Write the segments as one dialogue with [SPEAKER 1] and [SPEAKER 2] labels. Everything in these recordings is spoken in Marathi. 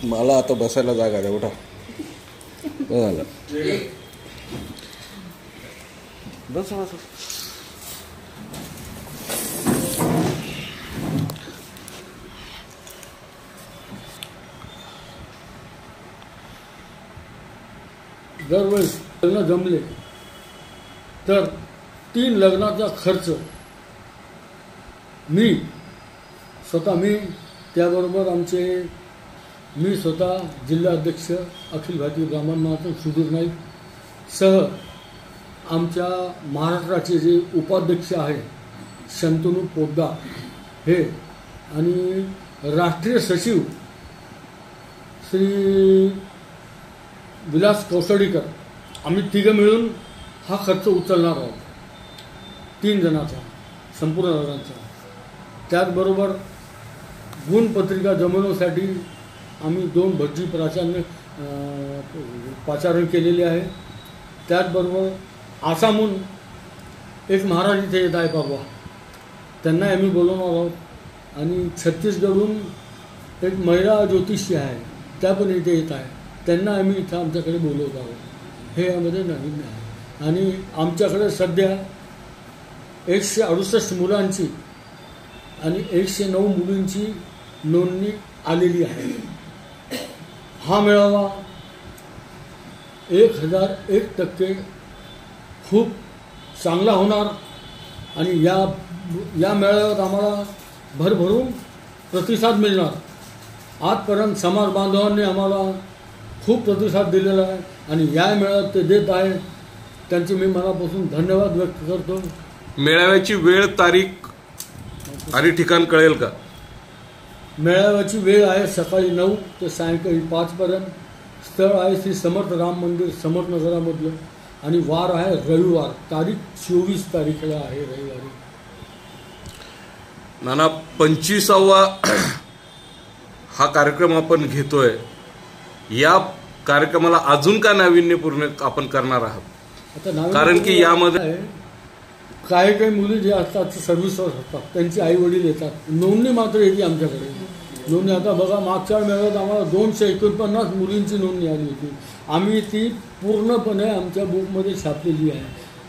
[SPEAKER 1] मला आता बसायला जागा द्या, उठा. झालं, बस बस.
[SPEAKER 2] दरवेळेस लग्न जमले तर 3 लग्नाचा खर्च मी त्याबरोबर मी स्वतः जिल्हाध्यक्ष अखिल भारतीय ब्राह्मण महासंघ सुधीर नाईक सह आमच्या महाराष्ट्राचे जे उपाध्यक्ष आहे शंतनू पोद्दार हे आणि राष्ट्रीय सचिव श्री विलास कौसडीकर, आम्ही तिघं मिळून हा खर्च उचलणार आहोत 3 जणांचा संपूर्ण लग्नाचा. त्याचबरोबर गुणपत्रिका जमवण्यासाठी आम्ही 2 भटजी पाचारण केलेले आहे. त्याचबरोबर आसामहून एक महाराज इथे येत आहे परवा, त्यांना आम्ही बोलवणार आहोत. आणि छत्तीसगडहून एक महिला ज्योतिषी आहे, त्या पण इथे येत आहे, त्यांना आम्ही इथं आमच्याकडे बोलवत आहोत. हे यामध्ये नवीन आहे. आणि आमच्याकडे सध्या 168 मुलांची आणि 109 मुलींची नोंदणी आलेली आहे. हा मेळावा 1001% खूप चांगला होणार. आणि या मेळाव्यात आम्हाला भरभरून प्रतिसाद मिळणार. आजपर्यंत समाज बांधवांनी आम्हाला खूप प्रतिसाद दिलेला आहे आणि या मेळाव्यात ते देत आहेत, त्यांचे मी मनापासून धन्यवाद व्यक्त करतो.
[SPEAKER 1] मेळाव्याची वेळ, तारीख आणि ठिकाण कळेल का?
[SPEAKER 2] मेळाव्याची वेळ आहे सकाळी 9 ते सायंकाळी 5 पर्यंत. स्थळ आहे श्री समर्थ राम मंदिर समर्थनगरामधलं आणि वार आहे रविवार, तारीख 24 तारीखला आहे रविवारी.
[SPEAKER 1] नाना, 25वा हा कार्यक्रम आपण घेतोय. या कार्यक्रमाला अजून का नाविन्यपूर्ण आपण करणार आहात?
[SPEAKER 2] आता
[SPEAKER 1] कारण की यामध्ये
[SPEAKER 2] काही मुली जे असतात सर्व्हिसवर असतात, त्यांचे आई वडील येतात, नोंदणी मात्र येते आमच्याकडे. नोंदणी आता बघा, मागच्या मेळाव्यात आम्हाला 249 मुलींची नोंदणी आली होती. आम्ही ती पूर्णपणे आमच्या बुकमध्ये छापलेली आहे.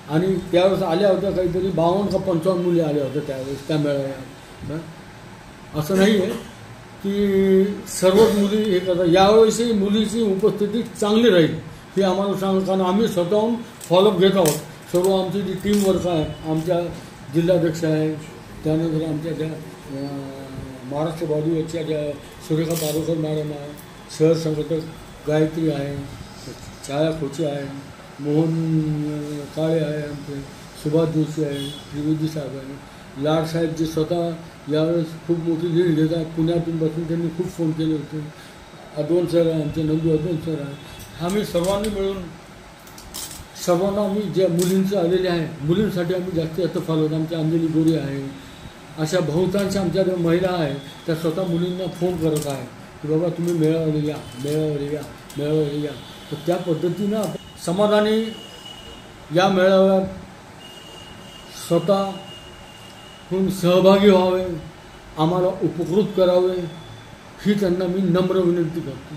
[SPEAKER 2] आणि त्यावेळेस आल्या होत्या काहीतरी 52 का 55 मुली आल्या होत्या त्यावेळेस त्या मेळाव्यात. असं नाही आहे की सर्वच मुली हे करतात. यावेळेसही मुलीची उपस्थिती चांगली राहील हे आम्हाला सांगतो, कारण आम्ही स्वतःहून फॉलोअप घेत आहोत. सर्व आमची जी टीम वर्क आहे, आमच्या जिल्हाध्यक्ष आहे, त्यानंतर आमच्या त्या महाराष्ट्र बॉडीवरच्या ज्या सुरेखा पारोकर मॅडम आहे, शहर संघटक गायत्री आहे, छाया खोचे आहे, मोहन काळे आहे, आमचे सुभाष जोशी आहे, त्रिवेदी साहेब आहे, लाडसाहेब जे स्वतः यावेळेस खूप मोठी लीड घेत आहेत. पुण्यातून बसून त्यांनी खूप फोन केले होते. अद्वैत सर आहे, आमचे नंदू अद्वैत सर आहे. आम्ही सर्वांनी मिळून सर्वांना आम्ही ज्या मुलींचे आलेले आहे, मुलींसाठी आम्ही जास्त फॉलो होतो. आमच्या अंजली गोरे आहे, अशा बहुतांश आमच्या ज्या महिला आहेत त्या स्वतः मुलींना फोन करत आहे की बाबा तुम्ही मेळावले या, मेळावले या, मेळावले या. तर त्या पद्धतीनं समाधानी या मेळाव्यात स्वतःहून सहभागी व्हावे, आम्हाला उपकृत करावे ही त्यांना मी नम्र विनंती करतो.